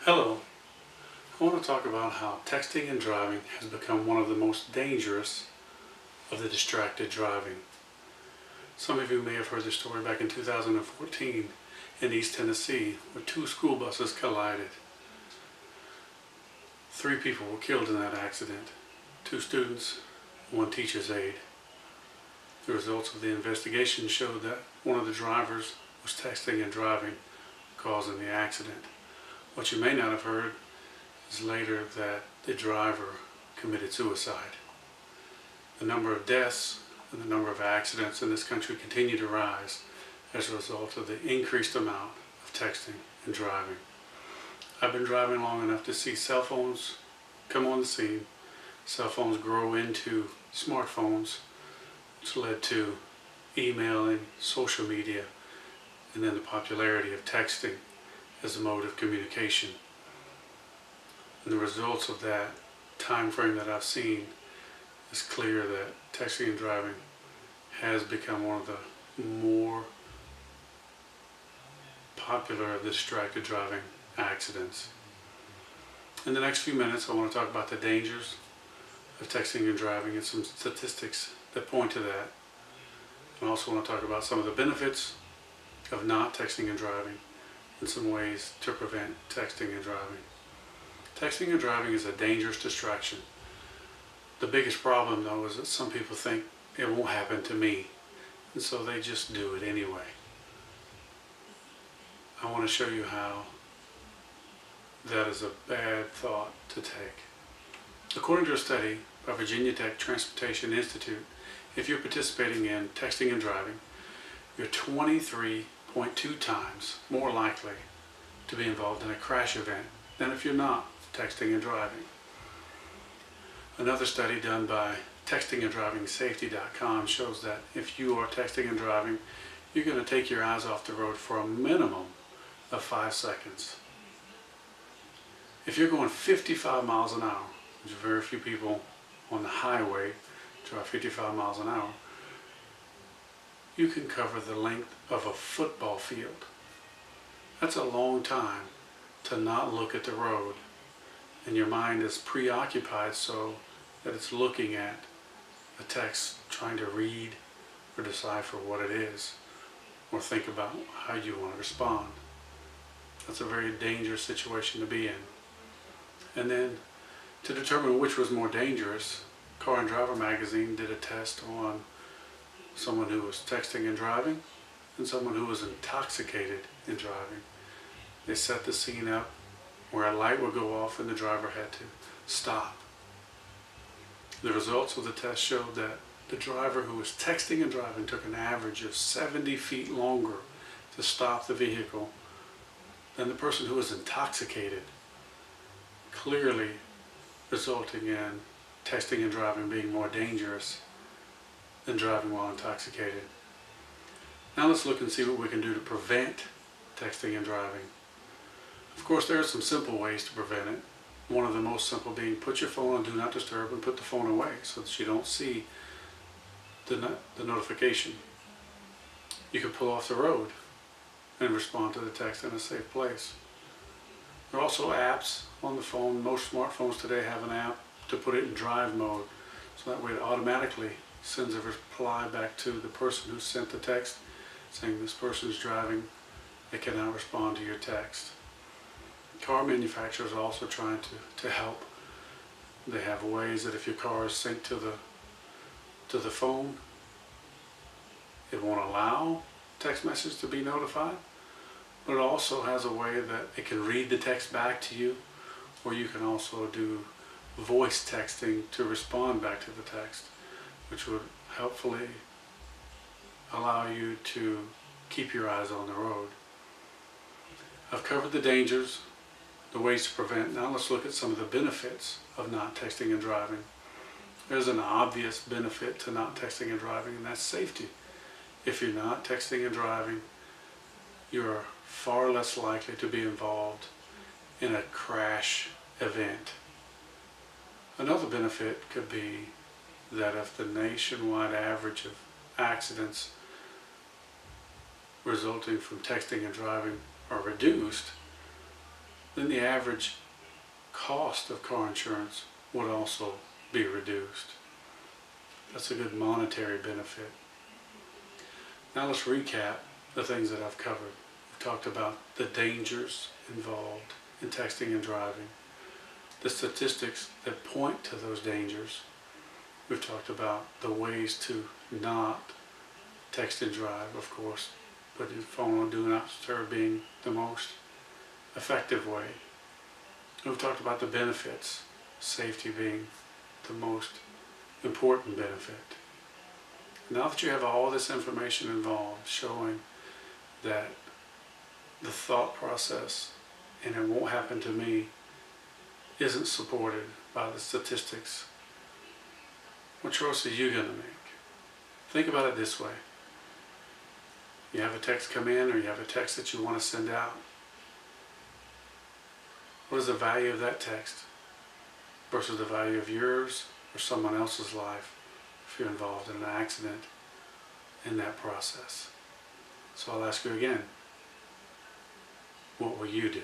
Hello. I want to talk about how texting and driving has become one of the most dangerous of the distracted driving. Some of you may have heard the story back in 2014 in East Tennessee where two school buses collided. 3 people were killed in that accident, 2 students, one teacher's aide. The results of the investigation showed that one of the drivers was texting and driving, causing the accident. What you may not have heard is later that the driver committed suicide. The number of deaths and the number of accidents in this country continue to rise as a result of the increased amount of texting and driving. I've been driving long enough to see cell phones come on the scene, cell phones grow into smartphones, which led to emailing, social media, and then the popularity of texting as a mode of communication. And the results of that time frame that I've seen is clear that texting and driving has become one of the more popular of the distracted driving accidents. In the next few minutes, I want to talk about the dangers of texting and driving and some statistics that point to that. I also want to talk about some of the benefits of not texting and driving and some ways to prevent texting and driving. Texting and driving is a dangerous distraction. The biggest problem though is that some people think it won't happen to me, and so they just do it anyway. I want to show you how that is a bad thought to take. According to a study by Virginia Tech Transportation Institute, if you're participating in texting and driving, you're 23.2 times more likely to be involved in a crash event than if you're not texting and driving. Another study done by textinganddravingsafety.com shows that if you are texting and driving, you're going to take your eyes off the road for a minimum of 5 seconds. If you're going 55 miles an hour, which very few people on the highway drive 55 miles an hour, you can cover the length of a football field. That's a long time to not look at the road, and your mind is preoccupied so that it's looking at a text, trying to read or decipher what it is, or think about how you want to respond. That's a very dangerous situation to be in. And then, to determine which was more dangerous, Car and Driver magazine did a test on someone who was texting and driving and someone who was intoxicated in driving. They set the scene up where a light would go off and the driver had to stop. The results of the test showed that the driver who was texting and driving took an average of 70 feet longer to stop the vehicle than the person who was intoxicated, clearly resulting in texting and driving being more dangerous than driving while intoxicated. Now let's look and see what we can do to prevent texting and driving. Of course, there are some simple ways to prevent it. One of the most simple being put your phone on Do Not Disturb and put the phone away so that you don't see the notification. You can pull off the road and respond to the text in a safe place. There are also apps on the phone. Most smartphones today have an app to put it in drive mode, so that way it automatically sends a reply back to the person who sent the text saying this person is driving, they cannot respond to your text. Car manufacturers are also trying to help. They have ways that if your car is synced to the phone, it won't allow text message to be notified, but it also has a way that it can read the text back to you, or you can also do voice texting to respond back to the text, which would helpfully allow you to keep your eyes on the road. I've covered the dangers, the ways to prevent. Now let's look at some of the benefits of not texting and driving. There's an obvious benefit to not texting and driving, and that's safety. If you're not texting and driving, you're far less likely to be involved in a crash event. Another benefit could be that if the nationwide average of accidents resulting from texting and driving are reduced, then then the average cost of car insurance would also be reduced. That's a good monetary benefit. Now let's recap the things that I've covered. We've talked about the dangers involved in texting and driving, the statistics that point to those dangers. We've talked about the ways to not text and drive, of course, put your phone on Do Not Disturb being the most effective way. We've talked about the benefits, safety being the most important benefit. Now that you have all this information involved showing that the thought process, and it won't happen to me, isn't supported by the statistics, what choice are you going to make? Think about it this way. You have a text come in, or you have a text that you want to send out. What is the value of that text versus the value of yours or someone else's life if you're involved in an accident in that process? So I'll ask you again, what will you do?